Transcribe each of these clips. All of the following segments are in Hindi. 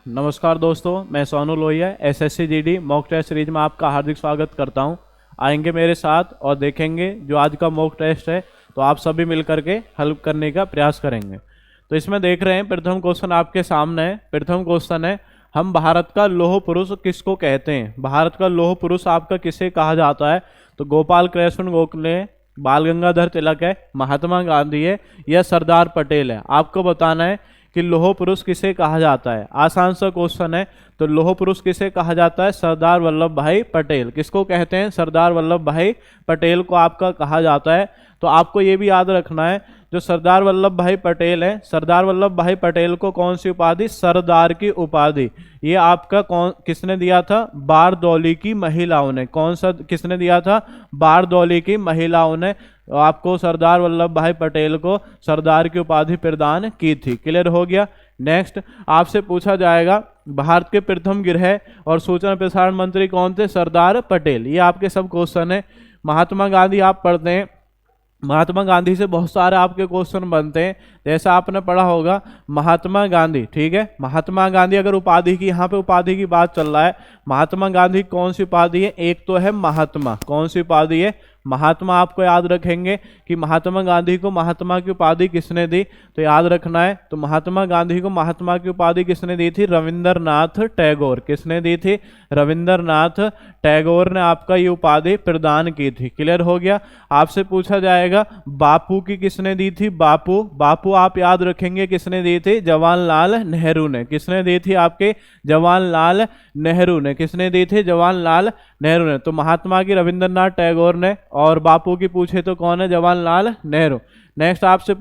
नमस्कार दोस्तों, मैं Sonu Lohiya SSC GD mock test series में आपका हार्दिक स्वागत करता हूं। आएंगे मेरे साथ और देखेंगे जो आज का मॉक टेस्ट है, तो आप सभी मिल करके हल करने का प्रयास करेंगे। तो इसमें देख रहे हैं प्रथम क्वेश्चन आपके सामने है। प्रथम क्वेश्चन है, हम भारत का लौह पुरुष किसको कहते हैं? भारत का लौह पुरुष आपका किसे कहा जाता है? तो गोपाल कृष्ण गोखले, बाल गंगाधर तिलक है, महात्मा गांधी है या सरदार पटेल है। आपको बताना है कि लौह पुरुष किसे कहा जाता है। आसान सा क्वेश्चन है। तो लौह पुरुष किसे कहा जाता है? सरदार वल्लभ भाई पटेल। किसको कहते हैं? सरदार वल्लभ भाई पटेल को आपका कहा जाता है। तो आपको ये भी याद रखना है, जो सरदार वल्लभ भाई पटेल है, सरदार वल्लभ भाई पटेल को कौन सी उपाधि? सरदार की उपाधि। ये आपका किसने दिया था? बारदौली की महिलाओं ने। कौन सा किसने दिया था? बारदौली की महिलाओं ने आपको सरदार वल्लभ भाई पटेल को सरदार की उपाधि प्रदान की थी। क्लियर हो गया। नेक्स्ट आपसे पूछा जाएगा, भारत के प्रथम गृह और सूचना प्रसारण मंत्री कौन थे? सरदार पटेल। ये आपके सब क्वेश्चन है। महात्मा गांधी आप पढ़ते हैं, महात्मा गांधी से बहुत सारे आपके क्वेश्चन बनते हैं। जैसा आपने पढ़ा होगा महात्मा गांधी, ठीक है। महात्मा गांधी अगर उपाधि की, यहाँ पे उपाधि की बात चल रहा है, महात्मा गांधी कौन सी उपाधि है? एक तो है महात्मा। कौन सी उपाधि है? महात्मा। आपको याद रखेंगे कि महात्मा गांधी को महात्मा की उपाधि किसने दी, तो याद रखना है। तो महात्मा गांधी को महात्मा की उपाधि किसने दी थी? रविंद्रनाथ टैगोर। किसने दी थी? रविंद्रनाथ टैगोर ने आपका ये उपाधि प्रदान की थी। क्लियर हो गया। आपसे पूछा जाएगा बापू की किसने दी थी? बापू। बापू आप याद रखेंगे किसने दी थी? जवाहरलाल नेहरू ने। किसने दी थी? आपके जवाहरलाल नेहरू ने। किसने दी थी? जवाहरलाल नेहरू ने। तो महात्मा की रविंद्रनाथ टैगोर ने, और बापू की पूछे तो कौन है? जवाहरलाल नेहरू। नेक्स्ट आपसे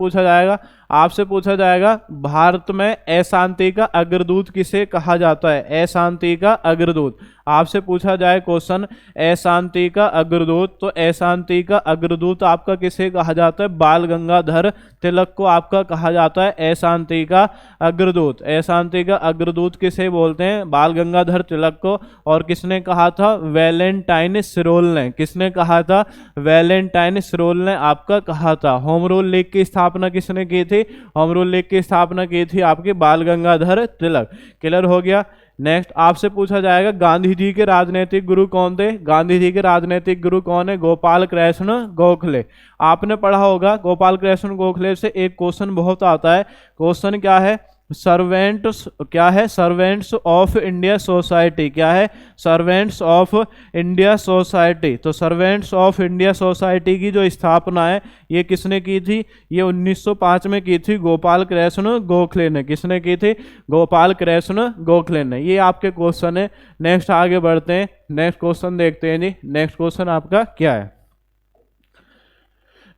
पूछा जाएगा भारत में अशांति का अग्रदूत किसे कहा जाता है? अशांति का अग्रदूत। आपसे पूछा जाए क्वेश्चन अशांति का अग्रदूत, तो अशांति का अग्रदूत आपका किसे कहा जाता है? बाल गंगाधर तिलक को आपका कहा जाता है अशांति का अग्रदूत। अशांति का अग्रदूत किसे बोलते हैं? बाल गंगाधर तिलक को। और किसने कहा था? वैलेंटाइन सिरोल ने। किसने कहा था? वैलेंटाइन सिरोल ने आपका कहा था। होम रूल लीग की स्थापना किसने की थी? होम रूल लीग की स्थापना की थी आपके बाल गंगाधर तिलक। क्लियर हो गया। नेक्स्ट आपसे पूछा जाएगा गांधी जी के राजनीतिक गुरु कौन थे? गांधी जी के राजनीतिक गुरु कौन है? गोपाल कृष्ण गोखले। आपने पढ़ा होगा गोपाल कृष्ण गोखले से एक क्वेश्चन बहुत आता है। क्वेश्चन क्या है? Servants of India society. क्या है? Servants of India society. तो सर्वेंट्स ऑफ इंडिया सोसाइटी की जो स्थापना है ये किसने की थी? ये 1905 में की थी गोपाल कृष्ण गोखले ने। किसने की थी? गोपाल कृष्ण गोखले ने। ये आपके क्वेश्चन है। नेक्स्ट आगे बढ़ते हैं, नेक्स्ट क्वेश्चन देखते हैं जी। नेक्स्ट क्वेश्चन आपका क्या है?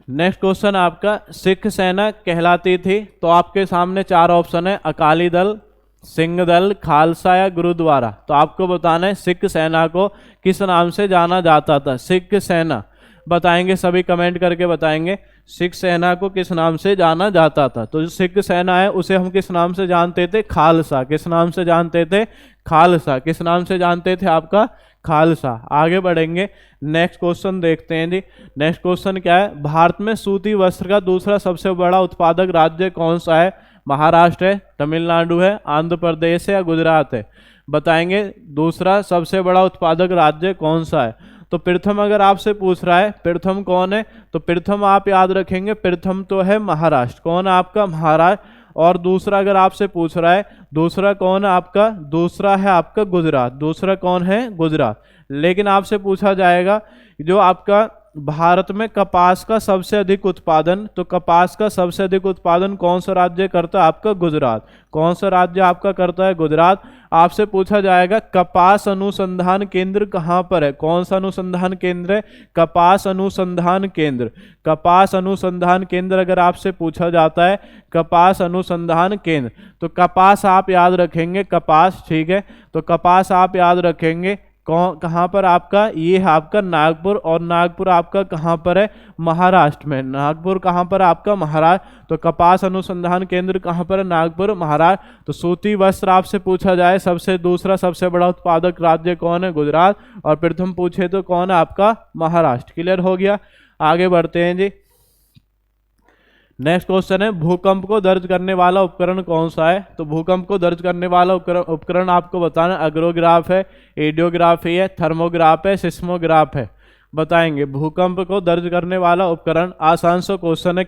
नेक्स्ट क्वेश्चन आपका, सिख सेना कहलाती थी। तो आपके सामने चार ऑप्शन है, अकाली दल, सिंह दल, खालसा या गुरुद्वारा। तो आपको बताना है सिख सेना को किस नाम से जाना जाता था? सिख सेना बताएंगे, सभी कमेंट करके बताएंगे सिख सेना को किस नाम से जाना जाता था। तो जो सिख सेना है उसे हम किस नाम से जानते थे? खालसा। किस नाम से जानते थे? खालसा। किस नाम से जानते थे? आपका खालसा। आगे बढ़ेंगे, नेक्स्ट क्वेश्चन देखते हैं जी। नेक्स्ट क्वेश्चन क्या है? भारत में सूती वस्त्र का दूसरा सबसे बड़ा उत्पादक राज्य कौन सा है? महाराष्ट्र है, तमिलनाडु है, आंध्र प्रदेश है या गुजरात है? बताएंगे दूसरा सबसे बड़ा उत्पादक राज्य कौन सा है। तो प्रथम अगर आपसे पूछ रहा है प्रथम कौन है, तो प्रथम आप याद रखेंगे प्रथम तो है महाराष्ट्र। कौन है आपका? महाराष्ट्र। और दूसरा अगर आपसे पूछ रहा है दूसरा कौन है आपका? दूसरा है आपका गुजरात। दूसरा कौन है? गुजरात। लेकिन आपसे पूछा जाएगा जो आपका भारत में कपास का सबसे अधिक उत्पादन, तो कपास का सबसे अधिक उत्पादन कौन सा राज्य करता है? आपका गुजरात। कौन सा राज्य आपका करता है? गुजरात। आपसे पूछा जाएगा कपास अनुसंधान केंद्र कहाँ पर है? कौन सा अनुसंधान केंद्र है? कपास अनुसंधान केंद्र। कपास अनुसंधान केंद्र अगर आपसे पूछा जाता है कपास अनुसंधान केंद्र, तो कपास आप याद रखेंगे, कपास, ठीक है। तो कपास आप याद रखेंगे कहाँ पर आपका? ये है आपका नागपुर। और नागपुर आपका कहाँ पर है? महाराष्ट्र में। नागपुर कहाँ पर आपका? महाराष्ट्र। तो कपास अनुसंधान केंद्र कहाँ पर है? नागपुर, महाराष्ट्र। तो सूती वस्त्र आपसे पूछा जाए दूसरा सबसे बड़ा उत्पादक राज्य कौन है? गुजरात। और प्रथम पूछे तो कौन है? आपका महाराष्ट्र। क्लियर हो गया। आगे बढ़ते हैं जी। नेक्स्ट क्वेश्चन है, भूकंप को दर्ज करने वाला उपकरण कौन सा है? तो भूकंप को दर्ज करने वाला उपकरण आपको बताना, अग्रोग्राफ है, एडियोग्राफी है, थर्मोग्राफ है, सिस्मोग्राफ है। बताएंगे भूकंप को दर्ज करने वाला उपकरण। आसान सा क्वेश्चन है।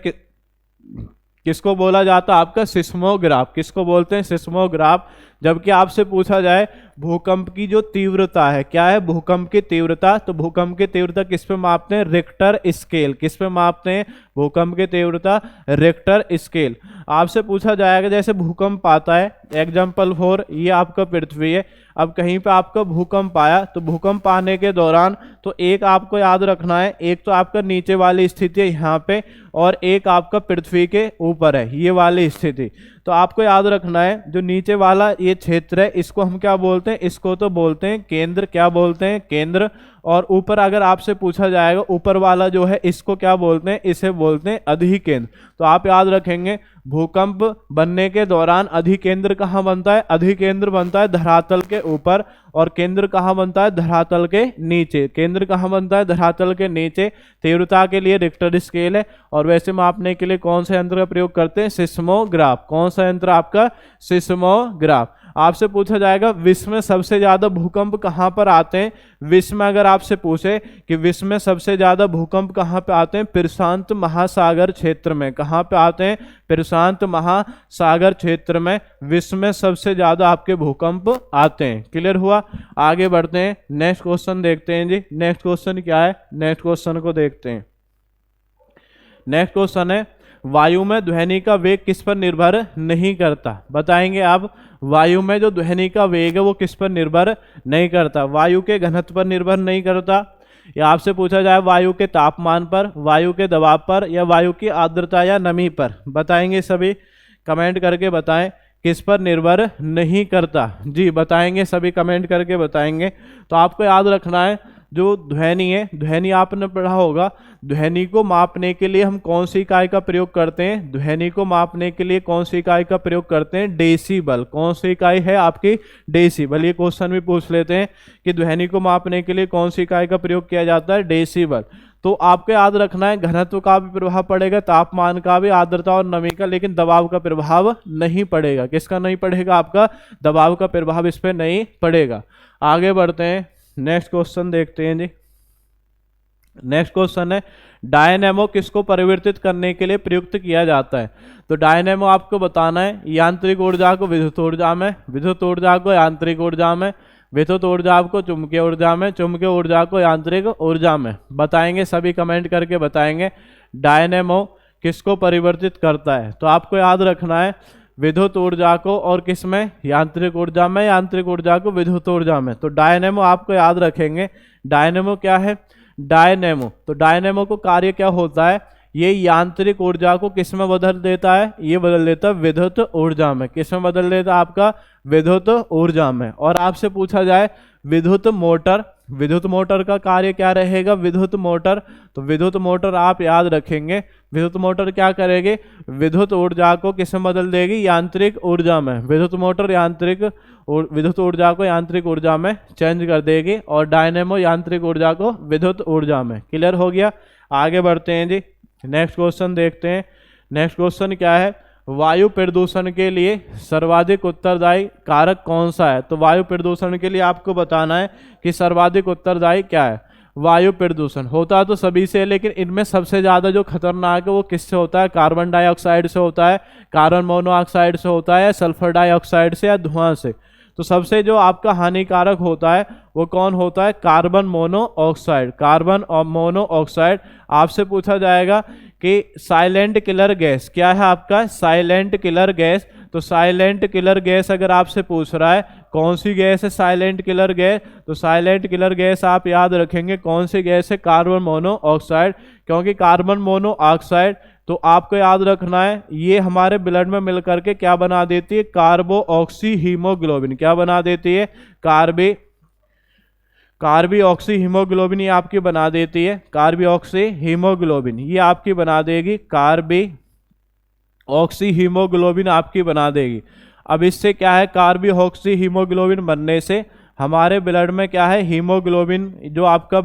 किसको बोला जाता है? आपका सिस्मोग्राफ। किसको बोलते हैं? सिस्मोग्राफ। जबकि आपसे पूछा जाए भूकंप की जो तीव्रता है, क्या है भूकंप की तीव्रता? तो भूकंप की तीव्रता किस पे मापते हैं? Richter scale. किस पे मापते हैं भूकंप की तीव्रता? Richter scale. आपसे पूछा जाएगा जैसे भूकंप आता है, एग्जाम्पल 4, ये आपका पृथ्वी है। अब कहीं पे आपका भूकंप आया, तो भूकंप आने के दौरान तो एक आपको याद रखना है, एक तो आपका नीचे वाली स्थिति है यहाँ पे, और एक आपका पृथ्वी के ऊपर है ये वाली स्थिति। तो आपको याद रखना है जो नीचे वाला ये क्षेत्र है, इसको हम क्या बोलते हैं? इसको तो बोलते हैं केंद्र। क्या बोलते हैं? केंद्र। और ऊपर अगर आपसे पूछा जाएगा ऊपर वाला जो है, इसको क्या बोलते हैं? इसे बोलते हैं अधिकेंद्र। तो आप याद रखेंगे भूकंप बनने के दौरान अधिकेंद्र कहाँ बनता है? अधिकेंद्र बनता है धरातल के ऊपर, और केंद्र कहाँ बनता है? धरातल के नीचे। केंद्र कहाँ बनता है? धरातल के नीचे। तीव्रता के लिए रिक्टर स्केल है, और वैसे मापने के लिए कौन सा यंत्र का प्रयोग करते हैं? सिस्मोग्राफ। कौन सा यंत्र आपका? सिस्मोग्राफ। आपसे पूछा जाएगा विश्व में सबसे ज्यादा भूकंप कहाँ पर आते हैं? विश्व में अगर आपसे पूछे कि विश्व में सबसे ज्यादा भूकंप कहाँ पे आते हैं? प्रशांत महासागर क्षेत्र में। कहाँ पे आते हैं? प्रशांत महासागर क्षेत्र में विश्व में सबसे ज्यादा आपके भूकंप आते हैं। क्लियर हुआ? आगे बढ़ते हैं, नेक्स्ट क्वेश्चन देखते हैं जी। नेक्स्ट क्वेश्चन क्या है? नेक्स्ट क्वेश्चन को देखते हैं। नेक्स्ट क्वेश्चन है, वायु में ध्वनि का वेग किस पर निर्भर नहीं करता? बताएंगे आप। वायु में जो ध्वनि का वेग है वो किस पर निर्भर नहीं करता? वायु के घनत्व पर निर्भर नहीं करता, या आपसे पूछा जाए वायु के तापमान पर, वायु के दबाव पर, या वायु की आर्द्रता या नमी पर। बताएंगे सभी, कमेंट करके बताएं किस पर निर्भर नहीं करता। जी बताएंगे सभी, कमेंट करके बताएंगे। तो आपको याद रखना है जो ध्वनि है, ध्वनि आपने पढ़ा होगा, ध्वनि को मापने के लिए हम कौन सी इकाई का प्रयोग करते हैं? ध्वनि को मापने के लिए कौन सी इकाई का प्रयोग करते हैं? डेसिबल। कौन सी इकाई है आपकी? डेसिबल। ये क्वेश्चन भी पूछ लेते हैं कि ध्वनि को मापने के लिए कौन सी इकाई का प्रयोग किया जाता है? डेसिबल। तो आपको याद रखना है घनत्व का भी प्रभाव पड़ेगा, तापमान का भी, आर्द्रता और नमी का, लेकिन दबाव का प्रभाव नहीं पड़ेगा। किसका नहीं पड़ेगा? आपका दबाव का प्रभाव इस पर नहीं पड़ेगा। आगे बढ़ते हैं, नेक्स्ट क्वेश्चन देखते हैं जी। नेक्स्ट क्वेश्चन है, डायनेमो किसको परिवर्तित करने के लिए प्रयुक्त किया जाता है? तो डायनेमो आपको बताना है यांत्रिक ऊर्जा को विद्युत ऊर्जा में, विद्युत ऊर्जा को यांत्रिक ऊर्जा में, विद्युत ऊर्जा को चुंबकीय ऊर्जा में, चुंबकीय ऊर्जा को यांत्रिक ऊर्जा में। बताएंगे सभी, कमेंट करके बताएंगे डायनेमो किसको परिवर्तित करता है। तो आपको याद रखना है विद्युत ऊर्जा को और किस में? यांत्रिक ऊर्जा में, यांत्रिक ऊर्जा को विद्युत ऊर्जा में। तो डायनेमो आपको याद रखेंगे, डायनेमो क्या है? डायनेमो। तो डायनेमो को कार्य क्या होता है? ये यांत्रिक ऊर्जा को किस में बदल देता है? ये बदल देता है विद्युत ऊर्जा में। किस में बदल देता है? आपका विद्युत ऊर्जा में। और आपसे पूछा जाए विद्युत मोटर, विद्युत मोटर का कार्य क्या रहेगा? विद्युत मोटर। तो विद्युत मोटर आप याद रखेंगे, विद्युत मोटर क्या करेगी? विद्युत ऊर्जा को किस में बदल देगी? यांत्रिक ऊर्जा में। विद्युत मोटर यांत्रिक विद्युत ऊर्जा को यांत्रिक ऊर्जा में चेंज कर देगी, और डायनेमो यांत्रिक ऊर्जा को विद्युत ऊर्जा में। क्लियर हो गया? आगे बढ़ते हैं जी, नेक्स्ट क्वेश्चन देखते हैं। नेक्स्ट क्वेश्चन क्या है? वायु प्रदूषण के लिए सर्वाधिक उत्तरदायी कारक कौन सा है? तो वायु प्रदूषण के लिए आपको बताना है कि सर्वाधिक उत्तरदायी क्या है। वायु प्रदूषण होता तो सभी से, लेकिन इनमें सबसे ज्यादा जो खतरनाक है वो किससे होता है? कार्बन डाइऑक्साइड से होता है, कार्बन मोनोऑक्साइड से होता है, सल्फर डाइऑक्साइड से, या धुआं से। तो सबसे जो आपका हानिकारक होता है वो कौन होता है? Carbon monoxide. कार्बन और मोनोऑक्साइड। आपसे पूछा जाएगा कि साइलेंट किलर गैस क्या है आपका? Silent killer gas. तो साइलेंट किलर गैस अगर आपसे पूछ रहा है कौन सी गैस है साइलेंट किलर गैस, तो साइलेंट किलर गैस आप याद रखेंगे कौन सी गैस है? Carbon monoxide. क्योंकि कार्बन मोनोऑक्साइड तो आपको याद रखना है ये हमारे ब्लड में मिलकर के क्या बना देती है? कार्बो ऑक्सी हीमोग्लोबिन। क्या बना देती है? कार्बी ऑक्सी हीमोग्लोबिन ये आपकी बना देती है। कार्बी ऑक्सी हीमोग्लोबिन ये आपकी बना देगी, कार्बी ऑक्सी हीमोग्लोबिन आपकी बना देगी। अब इससे क्या है? कार्बी ऑक्सी हीमोग्लोबिन बनने से हमारे ब्लड में क्या है? हीमोग्लोबिन जो आपका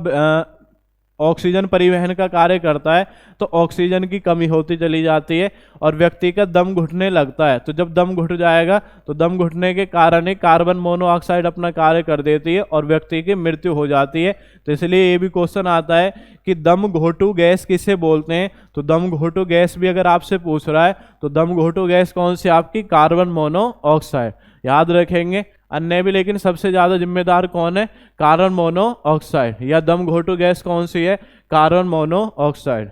ऑक्सीजन परिवहन का कार्य करता है तो ऑक्सीजन की कमी होती चली जाती है और व्यक्ति का दम घुटने लगता है। तो जब दम घुट जाएगा तो दम घुटने के कारण ही कार्बन मोनोऑक्साइड अपना कार्य कर देती है और व्यक्ति की मृत्यु हो जाती है। तो इसलिए ये भी क्वेश्चन आता है कि दम घोटू गैस किसे बोलते हैं, तो दम घोटू गैस भी अगर आपसे पूछ रहा है तो दम घोटू गैस कौन सी, आपकी कार्बन मोनोऑक्साइड, याद रखेंगे। अन्य भी, लेकिन सबसे ज्यादा जिम्मेदार कौन है, कार्बन मोनोऑक्साइड, या दम घोटू गैस कौन सी है, कार्बन मोनोऑक्साइड।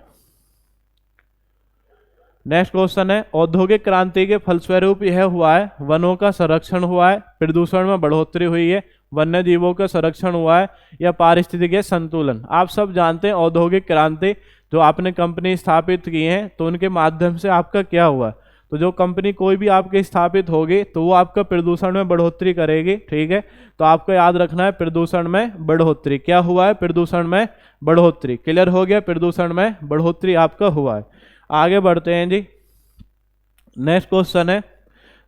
नेक्स्ट क्वेश्चन है, औद्योगिक क्रांति के फलस्वरूप यह हुआ है, वनों का संरक्षण हुआ है, प्रदूषण में बढ़ोतरी हुई है, वन्य जीवों का संरक्षण हुआ है, या पारिस्थितिकीय संतुलन। आप सब जानते हैं औद्योगिक क्रांति जो आपने कंपनी स्थापित की है तो उनके माध्यम से आपका क्या हुआ, तो जो कंपनी कोई भी आपकी स्थापित होगी तो वो आपका प्रदूषण में बढ़ोतरी करेगी, ठीक है। तो आपको याद रखना है प्रदूषण में बढ़ोतरी, क्या हुआ है, प्रदूषण में बढ़ोतरी, क्लियर हो गया, प्रदूषण में बढ़ोतरी आपका हुआ है। आगे बढ़ते हैं जी। नेक्स्ट क्वेश्चन है,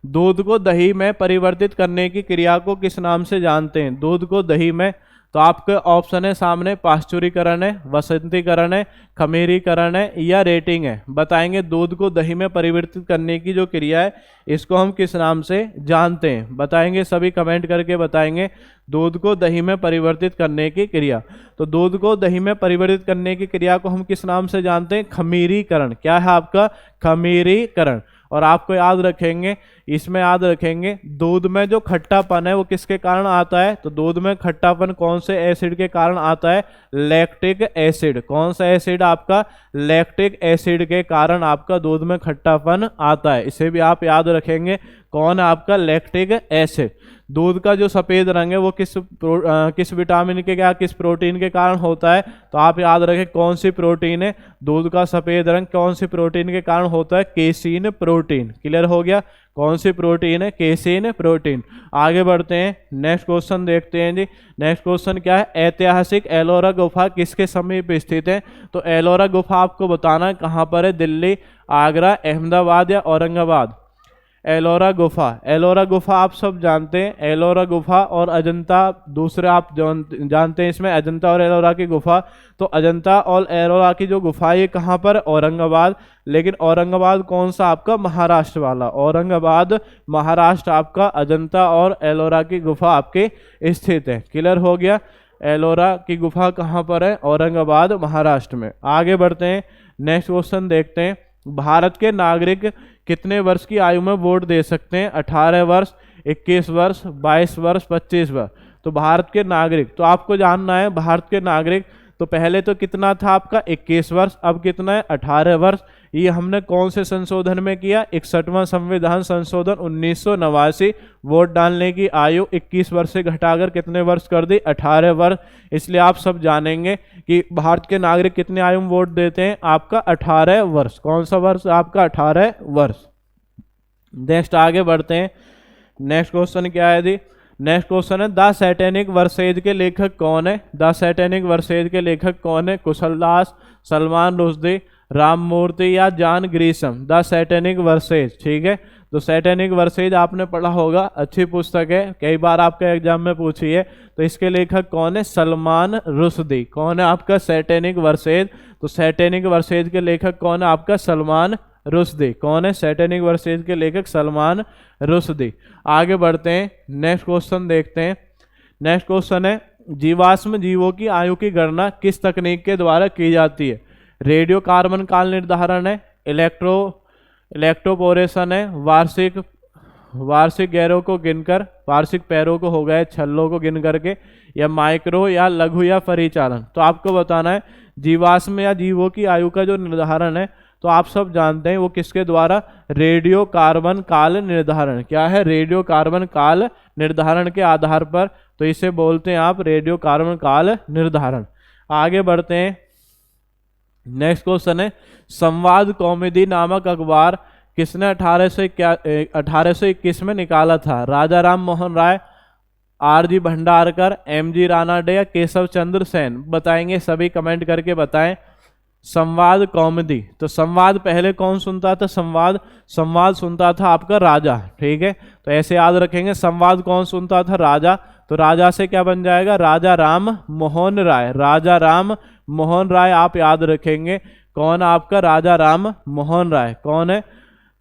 दूध को दही में परिवर्तित करने की क्रिया को किस नाम से जानते हैं, दूध को दही में, तो आपके ऑप्शन है सामने, पाश्चुरीकरण है, वसंतीकरण है, खमीरीकरण है, या रेटिंग है। बताएंगे दूध को दही में परिवर्तित करने की जो क्रिया है इसको हम किस नाम से जानते हैं, बताएंगे, सभी कमेंट करके बताएंगे दूध को दही में परिवर्तित करने की क्रिया। तो दूध को दही में परिवर्तित करने की क्रिया को हम किस नाम से जानते हैं, खमीरीकरण। क्या है आपका, खमीरीकरण। और आपको याद रखेंगे, इसमें याद रखेंगे दूध में जो खट्टापन है वो किसके कारण आता है, तो दूध में खट्टापन कौन से एसिड के कारण आता है, लैक्टिक एसिड। कौन सा एसिड, आपका लैक्टिक एसिड के कारण आपका दूध में खट्टापन आता है, इसे भी आप याद रखेंगे। कौन है आपका, लैक्टिक एसिड। दूध का जो सफेद रंग है वो किस विटामिन के, क्या किस प्रोटीन के कारण होता है, तो आप याद रखें कौन सी प्रोटीन है, दूध का सफेद रंग कौन सी प्रोटीन के कारण होता है, केसीन प्रोटीन। क्लियर हो गया, कौन सी प्रोटीन है, केसीन प्रोटीन। आगे बढ़ते हैं, नेक्स्ट क्वेश्चन देखते हैं जी। नेक्स्ट क्वेश्चन क्या है, ऐतिहासिक एलोरा गुफा किसके समीप स्थित है, तो एलोरा गुफा आपको बताना है कहाँ पर है, दिल्ली, आगरा, अहमदाबाद या औरंगाबाद। एलोरा गुफा, एलोरा गुफा आप सब जानते हैं, एलोरा गुफा और अजंता, दूसरे आप जानते हैं इसमें अजंता और एलोरा की गुफा। तो अजंता और एलोरा की जो गुफा है कहाँ पर, औरंगाबाद। लेकिन औरंगाबाद कौन सा आपका, महाराष्ट्र वाला, औरंगाबाद महाराष्ट्र आपका अजंता और एलोरा की गुफा आपके स्थित है। क्लियर हो गया, एलोरा की गुफा कहाँ पर है, औरंगाबाद महाराष्ट्र में। आगे बढ़ते हैं, नेक्स्ट क्वेश्चन देखते हैं, भारत के नागरिक कितने वर्ष की आयु में वोट दे सकते हैं, 18 वर्ष, 21 वर्ष, 22 वर्ष, 25 वर्ष। तो भारत के नागरिक, तो आपको जानना है भारत के नागरिक, तो पहले तो कितना था आपका 21 वर्ष, अब कितना है 18 वर्ष। ये हमने कौन से संशोधन में किया, 61वां संविधान संशोधन 1989। वोट डालने की आयु 21 वर्ष से घटाकर कितने वर्ष कर दी, 18 वर्ष। इसलिए आप सब जानेंगे कि भारत के नागरिक कितने आयु में वोट देते हैं, आपका 18 वर्ष। कौन सा वर्ष, आपका 18 वर्ष। नेक्स्ट आगे बढ़ते हैं, नेक्स्ट क्वेश्चन क्या है जी। नेक्स्ट क्वेश्चन है, द सैटेनिक वर्सेज के लेखक कौन है, द सैटेनिक वर्सेज के लेखक कौन है, कुशल दास, सलमान रुश्दी, राममूर्ति या John Grisham. The satanic versus, ठीक है। तो सैटेनिक वर्सेज आपने पढ़ा होगा, अच्छी पुस्तक है, कई बार आपका एग्जाम में पूछी है। तो इसके लेखक कौन है, सलमान रुश्दी। कौन है आपका सैटेनिक वर्सेज, तो सैटेनिक वर्सेज के लेखक कौन है आपका, सलमान रुश्दी। कौन है, सैटेनिक वर्सेज के लेखक सलमान रुश्दी। आगे बढ़ते हैं, नेक्स्ट क्वेश्चन देखते हैं। नेक्स्ट क्वेश्चन है, जीवाश्म जीवों की आयु की गणना किस तकनीक के द्वारा की जाती है, रेडियो कार्बन काल निर्धारण है, इलेक्ट्रोपोरेशन है, वार्षिक गैरों को गिनकर, वार्षिक पैरों को हो गए छल्लों को गिन करके, या माइक्रो या लघु या परिचालन। तो आपको बताना है जीवाश्म या जीवों की आयु का जो निर्धारण है, तो आप सब जानते हैं वो किसके द्वारा, रेडियो कार्बन काल निर्धारण। क्या है, रेडियो कार्बन काल निर्धारण के आधार पर, तो इसे बोलते हैं आप रेडियो कार्बन काल निर्धारण। आगे बढ़ते हैं, नेक्स्ट क्वेश्चन है, संवाद कौमुदी नामक अखबार किसने 1821 में निकाला था, राजा राम मोहन राय, आर.जी. भंडारकर, एम.जी. रानाडे या केशव चंद्र सेन। बताएंगे, सभी कमेंट करके बताएं। संवाद कौमुदी, तो संवाद पहले कौन सुनता था, संवाद सुनता था आपका राजा, ठीक है। तो ऐसे याद रखेंगे, संवाद कौन सुनता था, राजा। तो राजा से क्या बन जाएगा, राजा राम मोहन राय, राजा राम मोहन राय आप याद रखेंगे। कौन आपका? राजा राम मोहन राय। कौन है?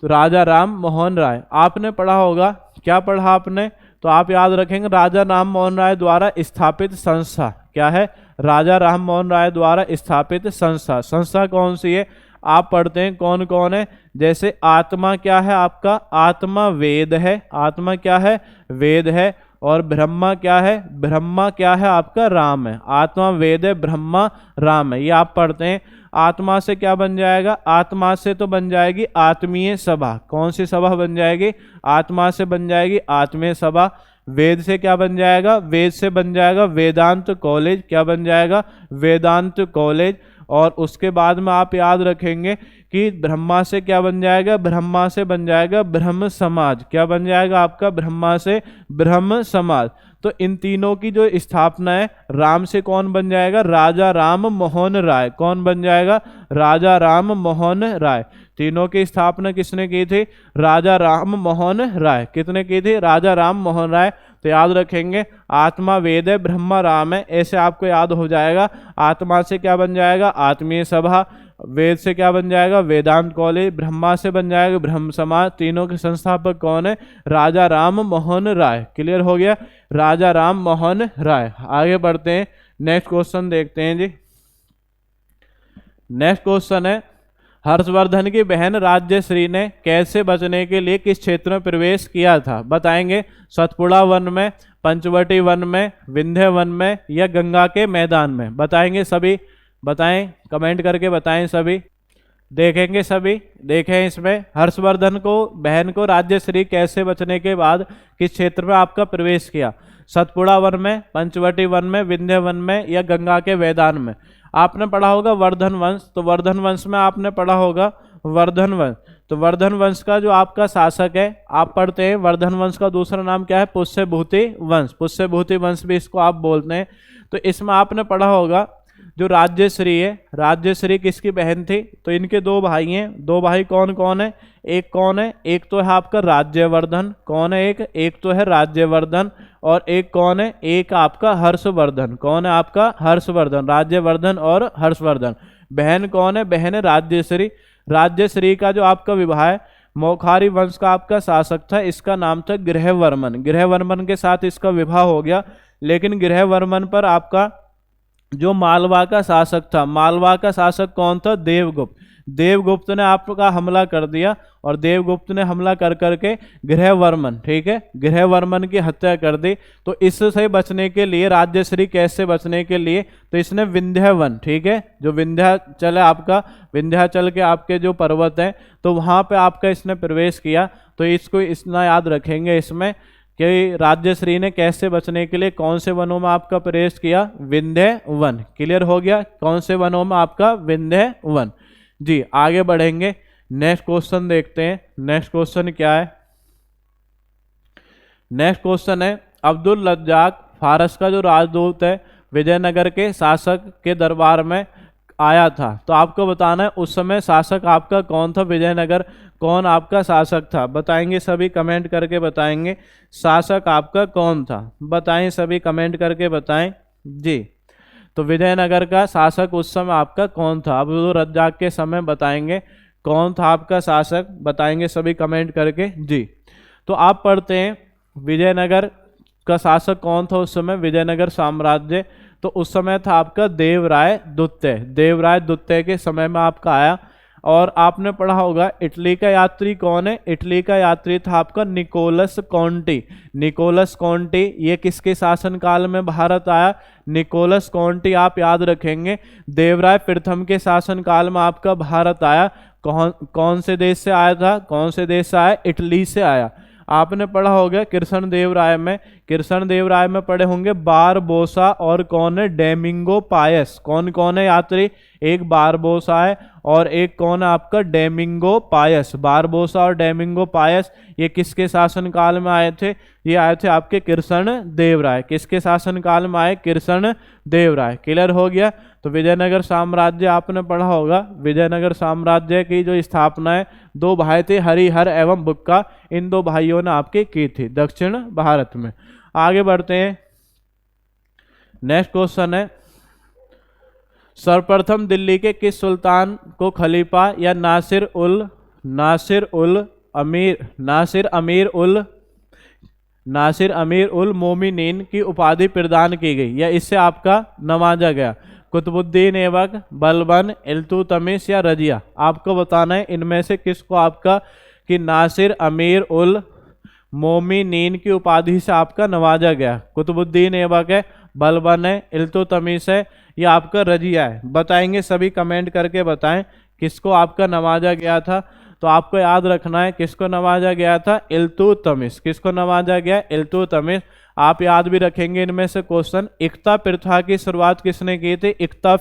तो राजा राम मोहन राय। आपने पढ़ा होगा, क्या पढ़ा आपने? तो आप याद रखेंगे राजा राम मोहन राय द्वारा स्थापित संस्था। क्या है? राजा राम मोहन राय द्वारा स्थापित संस्था। संस्था कौन सी है? आप पढ़ते हैं कौन कौन है? जैसे आत्मा क्या है आपका? आत्मा वेद है। आत्मा क्या है? वेद है। और ब्रह्मा क्या है? ब्रह्मा क्या है आपका? राम है। आत्मा वेद है, ब्रह्मा राम है, ये आप पढ़ते हैं। आत्मा से क्या बन जाएगा? आत्मा से तो बन जाएगी आत्मीय सभा। कौन सी सभा बन जाएगी? आत्मा से बन जाएगी आत्मीय सभा। वेद से क्या बन जाएगा? वेद से बन जाएगा वेदांत कॉलेज। क्या बन जाएगा? वेदांत कॉलेज। और उसके बाद में आप याद रखेंगे कि ब्रह्मा से क्या बन जाएगा? ब्रह्मा से बन जाएगा ब्रह्म समाज। क्या बन जाएगा आपका? ब्रह्मा से ब्रह्म समाज। तो इन तीनों की जो स्थापना है, राम से कौन बन जाएगा? राजा राम मोहन राय। कौन बन जाएगा? राजा राम मोहन राय। तीनों की स्थापना किसने की थी? राजा राम मोहन राय। कितने की थी? राजा राम मोहन राय। तो याद रखेंगे आत्मा वेद है, ब्रह्मा राम है, ऐसे आपको याद हो जाएगा। आत्मा से क्या बन जाएगा? आत्मीय सभा। वेद से क्या बन जाएगा? वेदांत कॉलेज। ब्रह्मा से बन जाएगा ब्रह्म समाज। तीनों के संस्थापक कौन है? राजा राम मोहन राय। क्लियर हो गया? राजा राम मोहन राय। आगे बढ़ते हैं, नेक्स्ट क्वेश्चन देखते हैं जी। नेक्स्ट क्वेश्चन है, हर्षवर्धन की बहन राज्यश्री ने कैसे बचने के लिए किस क्षेत्र में प्रवेश किया था? बताएंगे। सतपुड़ा वन में, पंचवटी वन में, विंध्य वन में, या गंगा के मैदान में? बताएंगे सभी, बताएं, कमेंट करके बताएं सभी। देखेंगे सभी, देखें इसमें हर्षवर्धन को बहन को राज्यश्री कैसे बचने के बाद किस क्षेत्र में आपका प्रवेश किया? सतपुड़ा वन में, पंचवटी वन में, विंध्य वन में, या गंगा के मैदान में? आपने पढ़ा होगा वर्धन वंश। तो वर्धन वंश में आपने पढ़ा होगा वर्धन वंश। तो वर्धन वंश का जो आपका शासक है, आप पढ़ते हैं वर्धन वंश का दूसरा नाम क्या है? पुष्यभूति वंश। पुष्यभूति वंश भी इसको आप बोलते हैं। तो इसमें आपने पढ़ा होगा जो राज्यश्री है, राज्यश्री किसकी बहन थी? तो इनके दो भाई हैं। दो भाई कौन कौन है? एक कौन है? एक तो है आपका राज्यवर्धन। कौन है? एक तो है राज्यवर्धन। और एक कौन है? एक आपका हर्षवर्धन। कौन है आपका? हर्षवर्धन। राज्यवर्धन और हर्षवर्धन। बहन कौन है? बहन है राज्यश्री। राज्यश्री का जो आपका विवाह है, मौखारी वंश का आपका शासक था, इसका नाम था गृहवर्मन। गृहवर्मन के साथ इसका विवाह हो गया। लेकिन गृहवर्मन पर आपका जो मालवा का शासक था, मालवा का शासक कौन था? देवगुप्त। देवगुप्त ने आपका हमला कर दिया, और देवगुप्त ने हमला कर करके गृहवर्मन, ठीक है, गृहवर्मन की हत्या कर दी। तो इससे बचने के लिए राज्यश्री कैसे बचने के लिए? तो इसने विंध्यवन, ठीक है, जो विंध्याचल है आपका, विंध्याचल के आपके जो पर्वत हैं, तो वहां पे आपका इसने प्रवेश किया। तो इसको इतना याद रखेंगे इसमें कि राज्यश्री ने कैसे बचने के लिए कौन से वनों में आपका प्रवेश किया? विंध्य वन। क्लियर हो गया? कौन से वनों में आपका? विंध्य वन। जी आगे बढ़ेंगे, नेक्स्ट क्वेश्चन देखते हैं। नेक्स्ट क्वेश्चन क्या है? नेक्स्ट क्वेश्चन है, अब्दुल रज्जाक फारस का जो राजदूत है, विजयनगर के शासक के दरबार में आया था। तो आपको बताना है उस समय शासक आपका कौन था? विजयनगर कौन आपका शासक था? बताएंगे सभी, कमेंट करके बताएंगे शासक आपका कौन था। बताएं सभी, कमेंट करके बताएं जी। तो विजयनगर का शासक उस समय आपका कौन था? अब्दुल रज्जाक के समय बताएंगे कौन था आपका शासक, बताएंगे सभी कमेंट करके जी। तो आप पढ़ते हैं विजयनगर का शासक कौन था उस समय? विजयनगर साम्राज्य। तो उस समय था आपका देवराय द्वितीय। देवराय द्वितीय के समय में आपका आया। और आपने पढ़ा होगा इटली का यात्री कौन है? इटली का यात्री था आपका निकोलस कॉन्टी। निकोलस कॉन्टी ये किसके शासनकाल में भारत आया? निकोलस कॉन्टी आप याद रखेंगे देवराय प्रथम के शासनकाल में आपका भारत आया। कौन से देश से आया था? कौन से देश से आया? इटली से आया। आपने पढ़ा होगा कृष्ण देव राय में, कृष्ण देव राय में पढ़े होंगे बारबोसा और कौन है? डेमिंगो पायस। कौन कौन है यात्री? एक बारबोसा है और एक कौन है आपका? डेमिंगो पायस। बारबोसा और डेमिंगो पायस ये किसके शासनकाल में आए थे? ये आए थे आपके कृष्ण देव राय। किसके शासनकाल में आए? कृष्ण देव राय। क्लियर हो गया? तो विजयनगर साम्राज्य आपने पढ़ा होगा। विजयनगर साम्राज्य की जो स्थापना है, दो भाई थे हरिहर एवं बुक्का, इन दो भाइयों ने आपकी की थी दक्षिण भारत में। आगे बढ़ते हैं, नेक्स्ट क्वेश्चन है, सर्वप्रथम दिल्ली के किस सुल्तान को खलीफा या नासिर अमीर उल मोमिनीन की उपाधि प्रदान की गई या इससे आपका नवाजा गया? कुतुबुद्दीन ऐबक, बलबन, इल्तुतमिश या रजिया? आपको बताना है इनमें से किसको आपका कि नासिर अमीर उल मोमिनीन की उपाधि से आपका नवाजा गया। कुतुबुद्दीन ऐबक है, बलबन है, इल्तुतमिश है या आपका रजिया है? बताएंगे सभी, कमेंट करके बताएं किसको आपका नवाजा गया था। तो आपको याद रखना है किसको नवाजा गया था, इल्तुतमिश। किसको नवाजा गया, इल्तुतमिश। आप याद भी रखेंगे इनमें से क्वेश्चन। इक्ता प्रथा की शुरुआत किसने की थी, इक्ता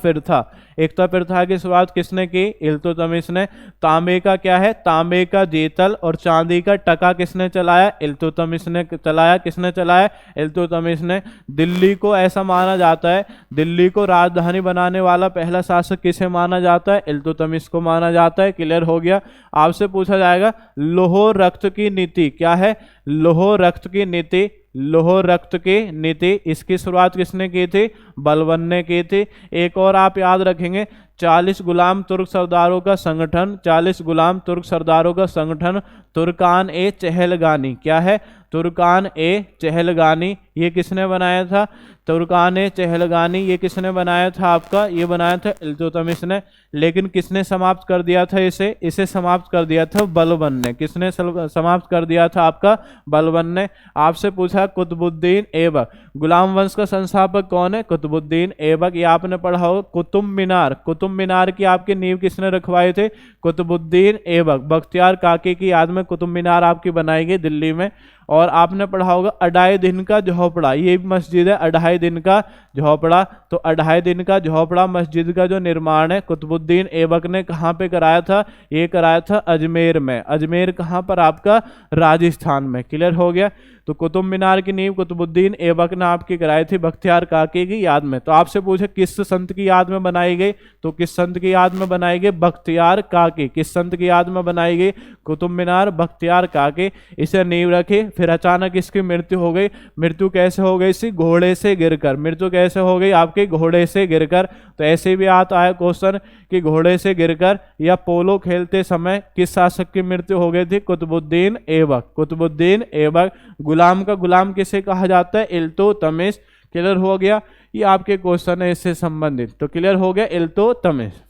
प्रथा की शुरुआत किसने की, इल्तुतमिश ने। तांबे का क्या है, तांबे का जीतल और चांदी का टका किसने चलाया, इल्तुतमिश ने चलाया। किसने चलाया, इल्तुतमिश ने। दिल्ली को ऐसा माना जाता है, दिल्ली को राजधानी बनाने वाला पहला शासक किसे माना जाता है, इल्तुतमिश को माना जाता है। क्लियर हो गया। आपसे पूछा जाएगा लौह रक्त की नीति क्या है, लौह रक्त की नीति, लौह रक्त की नीति इसकी शुरुआत किसने की थी, बलबन ने की थी। एक और आप याद रखेंगे 40 गुलाम तुर्क सरदारों का संगठन, 40 गुलाम तुर्क सरदारों का संगठन तुर्कान ए चहलगानी क्या है, तुर्कान ए चहलगानी। ये किसने बनाया था, तुर्कान ए चहलगानी ये किसने बनाया था आपका, ये बनाया था इल्तुतमिश ने। लेकिन किसने समाप्त कर दिया था इसे समाप्त कर दिया था बलबन ने। किसने समाप्त कर दिया था आपका, बलबन ने। आपसे पूछा कुतुबुद्दीन ऐबक, गुलाम वंश का संस्थापक कौन है, कुतुबुद्दीन ऐबक। ये आपने पढ़ा होगा। कुतुब मीनार की आपकी नींव किसने रखवाए थे, कुतुबुद्दीन ऐबक। बख्तियार काकी की याद में कुतुब मीनार आपकी बनाई गई दिल्ली में। और आपने पढ़ा होगा अढ़ाई दिन का झोपड़ा, ये भी मस्जिद है, अढ़ाई दिन का झोपड़ा। तो अढ़ाई दिन का झोपड़ा मस्जिद का जो निर्माण है कुतुबुद्दीन ऐबक ने कहाँ पे कराया था, ये कराया था अजमेर में। अजमेर कहाँ पर आपका, राजस्थान में। क्लियर हो गया। तो कुतुब मीनार की नींव कुतुबुद्दीन ऐबक ने आपकी कराई थी बख्तियार काकी की याद में। तो आपसे पूछे किस संत की याद में बनाई गई, तो किस संत की याद में बनाई गई, बख्तियार काकी। किस संत की याद में बनाई गई, कुतुब मीनार, बख्तियार काकी। इसे नींव रखी। फिर अचानक इसकी मृत्यु हो गई। मृत्यु कैसे हो गई सी, घोड़े से गिरकर। मृत्यु कैसे हो गई आपके, घोड़े से गिरकर। तो ऐसे भी आता है क्वेश्चन कि घोड़े से गिरकर या पोलो खेलते समय किस शासक की मृत्यु हो गई थी, कुतुबुद्दीन ऐबक। कुतुबुद्दीन ऐबक। गुलाम का गुलाम किसे कहा जाता है, इल्तुतमिश। क्लियर हो गया। ये आपके क्वेश्चन है इससे संबंधित। तो क्लियर हो गया, इल्तुतमिश।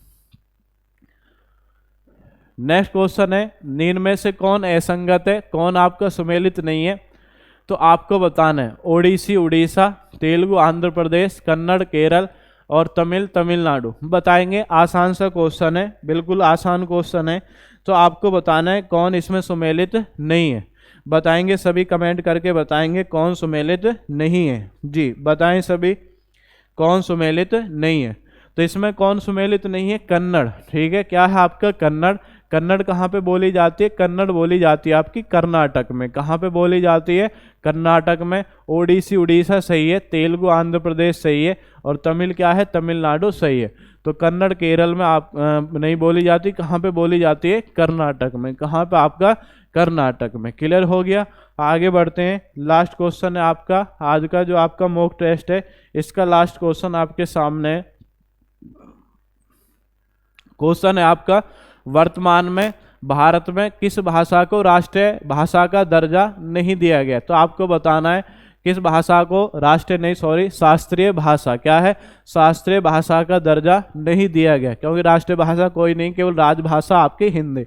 नेक्स्ट क्वेश्चन है नीन में से कौन असंगत है, कौन आपका सुमेलित नहीं है? तो आपको बताना है ओडिसी उड़ीसा, तेलुगु आंध्र प्रदेश, कन्नड़ केरल और तमिल तमिलनाडु। बताएंगे। आसान सा क्वेश्चन है, बिल्कुल आसान क्वेश्चन है। तो आपको बताना है कौन इसमें सुमेलित नहीं है। बताएंगे सभी, कमेंट करके बताएंगे कौन सुमेलित नहीं है। जी बताएं सभी कौन सुमेलित नहीं है। तो इसमें कौन सुमेलित नहीं है, कन्नड़। ठीक है, क्या है आपका, कन्नड़। कन्नड़ कहाँ पे बोली जाती है, कन्नड़ बोली जाती है आपकी कर्नाटक में। कहाँ पे बोली जाती है, कर्नाटक में। ओडिसी उड़ीसा सही है, तेलुगु आंध्र प्रदेश सही है और तमिल क्या है, तमिलनाडु सही है। तो कन्नड़ केरल में आप नहीं बोली जाती, कहाँ पे बोली जाती है, कर्नाटक में। कहाँ पे आपका, कर्नाटक में। क्लियर हो गया। आगे बढ़ते हैं। लास्ट क्वेश्चन है आपका आज का जो आपका मॉक टेस्ट है, इसका लास्ट क्वेश्चन आपके सामने है। क्वेश्चन है आपका वर्तमान में भारत में किस भाषा को राष्ट्रीय भाषा का दर्जा नहीं दिया गया। तो आपको बताना है किस भाषा को राष्ट्रीय नहीं, सॉरी, शास्त्रीय भाषा क्या है, शास्त्रीय भाषा का दर्जा नहीं दिया गया। क्योंकि राष्ट्रीय भाषा कोई नहीं, केवल राजभाषा आपकी हिंदी।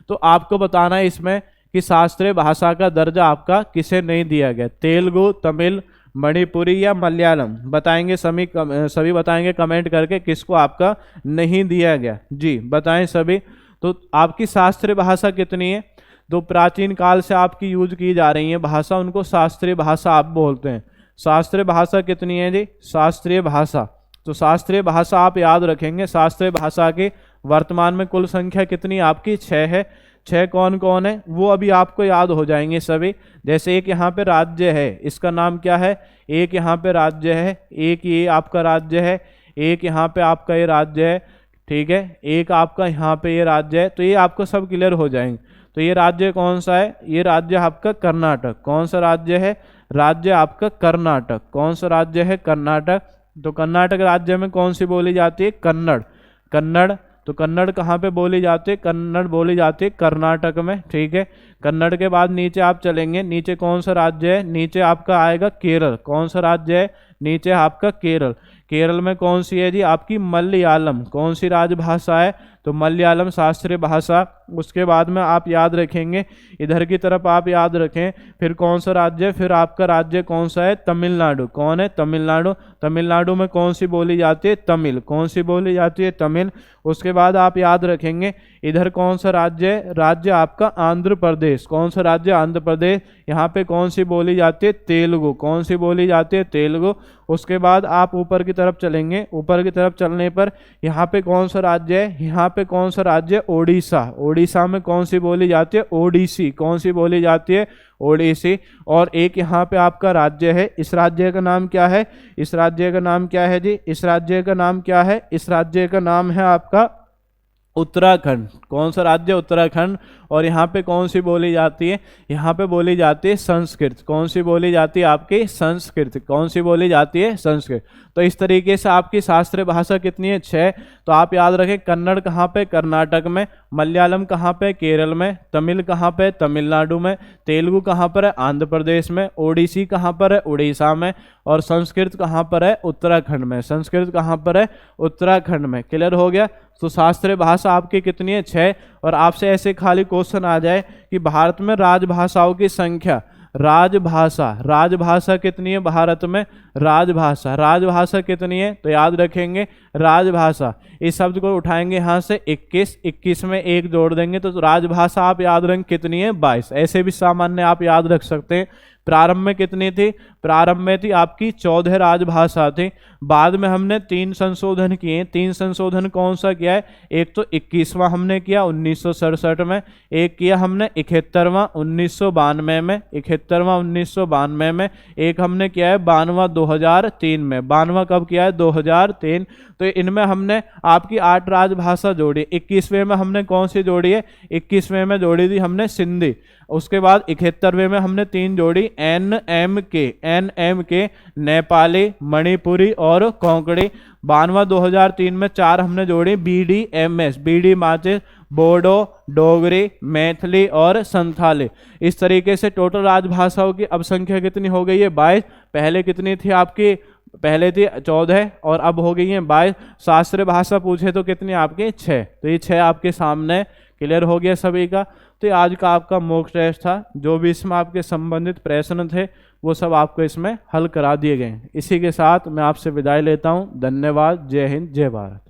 तो आपको बताना है इसमें कि शास्त्रीय भाषा का दर्जा आपका किसे नहीं दिया गया, तेलुगु, तमिल, मणिपुरी या मलयालम। बताएंगे सभी बताएंगे कमेंट करके किसको आपका नहीं दिया गया। जी बताएं सभी। तो आपकी शास्त्रीय भाषा कितनी है, जो प्राचीन काल से आपकी यूज की जा रही है भाषा, उनको शास्त्रीय भाषा आप बोलते हैं। शास्त्रीय भाषा कितनी है जी, शास्त्रीय भाषा। तो शास्त्रीय भाषा आप याद रखेंगे। शास्त्रीय भाषा की वर्तमान में कुल संख्या कितनी आपकी, 6 है। 6 कौन कौन है वो अभी आपको याद हो जाएंगे सभी। जैसे एक यहाँ पे राज्य है, इसका नाम क्या है, एक यहाँ पे राज्य है, एक ये आपका राज्य है, एक यहाँ पे आपका ये राज्य है, ठीक है, एक आपका यहाँ पे ये राज्य है। तो ये आपको सब क्लियर हो जाएंगे। तो ये राज्य कौन सा है, ये राज्य आपका कर्नाटक। कौन सा राज्य है, राज्य आपका कर्नाटक। कौन सा राज्य है, कर्नाटक। तो कर्नाटक राज्य में कौन सी बोली जाती है? कन्नड़। कन्नड़, तो कन्नड़ कहाँ पे बोली जाती है? कन्नड़ बोली जाती है कर्नाटक में, ठीक है। कन्नड़ के बाद नीचे आप चलेंगे, नीचे कौन सा राज्य है? नीचे आपका आएगा केरल। कौन सा राज्य है? नीचे आपका केरल। केरल में कौन सी है जी? आपकी मलयालम। कौन सी राजभाषा है? तो मलयालम शास्त्रीय भाषा। उसके बाद में आप याद रखेंगे, इधर की तरफ आप याद रखें, फिर कौन सा राज्य है? फिर आपका राज्य कौन सा है? तमिलनाडु। कौन है? तमिलनाडु। तमिलनाडु में कौन सी बोली जाती है? तमिल। कौन सी बोली जाती है? तमिल। उसके बाद आप याद रखेंगे, इधर कौन सा राज्य है? राज्य आपका आंध्र प्रदेश। कौन सा राज्य? आंध्र प्रदेश। यहाँ पे कौन सी बोली जाती है? तेलुगु। कौन सी बोली जाती है? तेलुगु। उसके बाद आप ऊपर की तरफ चलेंगे, ऊपर की तरफ चलने पर यहाँ पे कौन सा राज्य है? यहाँ पे कौन सा राज्य है? ओडिशा। ओडिशा में कौन सी बोली जाती है? ओडिसी। कौन सी बोली जाती है? ओडिसी। और एक यहाँ पे आपका राज्य है, इस राज्य का नाम क्या है? इस राज्य का नाम क्या है जी? इस राज्य का नाम क्या है? इस राज्य का नाम है आपका उत्तराखंड। कौन सा राज्य? उत्तराखंड। और यहाँ पे कौन सी बोली जाती है? यहाँ पे बोली जाती है संस्कृत। कौन सी बोली जाती है? आपकी संस्कृत। कौन सी बोली जाती है? संस्कृत। तो इस तरीके से आपकी शास्त्रीय भाषा कितनी है? 6। तो आप याद रखें, कन्नड़ कहाँ पे? कर्नाटक में। मलयालम कहाँ पे? केरल में। तमिल कहाँ पे? तमिलनाडु में। तेलुगु कहाँ पर है? आंध्र प्रदेश में। ओडिसी कहाँ पर है? उड़ीसा में। और संस्कृत कहाँ पर है? उत्तराखंड में। संस्कृत कहाँ पर है? उत्तराखंड में। क्लियर हो गया? तो शास्त्रीय भाषा आपकी कितनी है? 6। और आपसे ऐसे खाली क्वेश्चन आ जाए कि भारत में राजभाषाओं की संख्या, राजभाषा कितनी है भारत में? राजभाषा कितनी है? तो याद रखेंगे राजभाषा, इस शब्द को उठाएंगे यहाँ से 21 में 1 जोड़ देंगे तो राजभाषा आप याद रखें कितनी है? 22। ऐसे भी सामान्य आप याद रख सकते हैं। प्रारंभ में कितनी थी? प्रारंभ में थी आपकी 14 राजभाषा थी। बाद में हमने 3 संशोधन किए। 3 संशोधन कौन सा किया है? एक तो 21वां हमने किया 1967 में, एक किया हमने 71वां 1992 में, 71वां 1992 में, एक हमने किया है 92वां 2003 में। 92वां कब किया है? 2003। तो इनमें हमने आपकी 8 राजभाषा जोड़ी। 21वें में हमने कौन सी जोड़ी है? 21वें में जोड़ी थी हमने सिंधी। उसके बाद 71वें में हमने 3 जोड़ी NMK नेपाली, मणिपुरी और कोंकणी। 92वां 2003 में 4 हमने जोड़ी BDMS, BD माचे, बोडो, डोगरी, मैथिली और संथाली। इस तरीके से टोटल राजभाषाओं की अब संख्या कितनी हो गई है? 22। पहले कितनी थी आपकी? पहले थी 14 और अब हो गई है 22। शास्त्रीय भाषा पूछे तो कितनी आपकी? 6। तो ये 6 आपके सामने। क्लियर हो गया सभी का? तो ये आज का आपका मॉक टेस्ट था। जो भी इसमें आपके संबंधित प्रश्न थे वो सब आपको इसमें हल करा दिए गए हैं। इसी के साथ मैं आपसे विदाई लेता हूँ। धन्यवाद। जय हिंद, जय भारत।